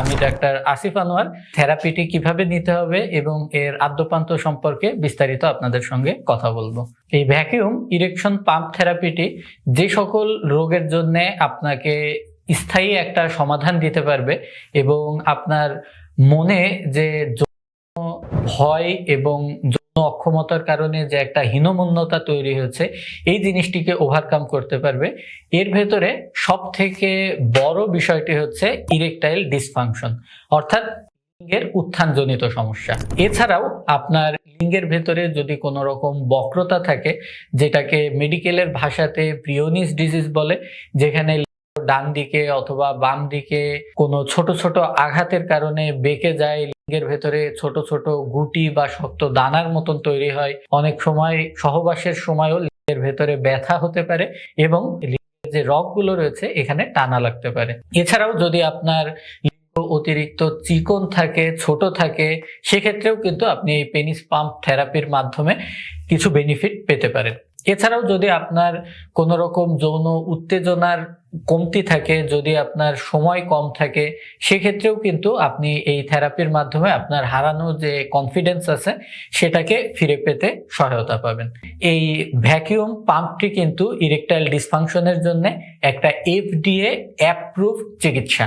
আমি ডাক্তার আসিফ আনোয়ার। থেরাপিটি কিভাবে নিতে হবে এবং এর আদ্যপান্ত সম্পর্কে বিস্তারিত আপনাদের সঙ্গে কথা বলবো। এই ভ্যাকিউম ইরেকশন পাম্প থেরাপিটি যে সকল রোগের জন্য আপনাকে স্থায়ী একটা সমাধান দিতে পারবে এবং আপনার মনে যে ভয় এবং যৌন অক্ষমতার কারণে যে একটা হীনমন্যতা তৈরি হয়েছে, এই জিনিসটিকে ওভারকাম করতে পারবে। এর ভেতরে সব থেকে বড় বিষয়টি হচ্ছে ইরেকটাইল ডিসফাংশন, অর্থাৎ লিঙ্গের উত্থানজনিত সমস্যা। এছাড়াও আপনার লিঙ্গের ভেতরে যদি কোনো রকম বক্রতা থাকে, যেটাকে মেডিকেলের ভাষাতে প্রিওনিস ডিজিজ বলে, যেখানে ডান দিকে অথবা বাম দিকে কোনো ছোট ছোট আঘাতের কারণে বেঁকে যায়, লিঙ্গের ভেতরে ছোট ছোট গুটি বা শক্ত দানার মতন তৈরি হয়, অনেক সময় সহবাসের সময়ও লিঙ্গের ভেতরে ব্যথা হতে পারে এবং লিঙ্গের যে রগগুলো রয়েছে এখানে টানা লাগতে পারে। এছাড়াও যদি আপনার লিঙ্গ অতিরিক্ত চিকন থাকে, ছোট থাকে, সেক্ষেত্রেও কিন্তু আপনি এই পেনিস পাম্প থেরাপির মাধ্যমে কিছু বেনিফিট পেতে পারেন। এছাড়াও যদি আপনার কোনো রকম যৌন উত্তেজনার কমতি থাকে, যদি আপনার সময় কম থাকে, সেক্ষেত্রেও কিন্তু আপনি এই থেরাপির মাধ্যমে আপনার হারানো যে কনফিডেন্স আছে সেটাকে ফিরে পেতে সহায়তা পাবেন। এই ভ্যাকিউম পাম্পটি কিন্তু ইরেকটাইল ডিসফাংশনের জন্য একটা FDA অ্যাপ্রুভ চিকিৎসা,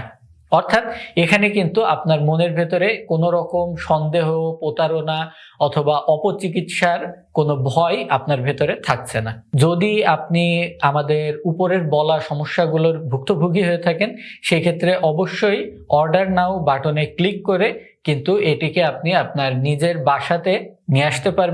অর্থাৎ এখানে কিন্তু আপনার মনের ভেতরে কোনো রকম সন্দেহ, প্রতারণা অথবা অপচিকিৎসার কোনো ভয় আপনার ভেতরে থাকছে না। যদি আপনি আমাদের উপরের বলা সমস্যাগুলোর ভুক্তভোগী হয়ে থাকেন, সেক্ষেত্রে অবশ্যই অর্ডার নাও বাটনে ক্লিক করে কিন্তু এটিকে আপনি আপনার নিজের বাসাতে নিয়ে আসতে পারবেন।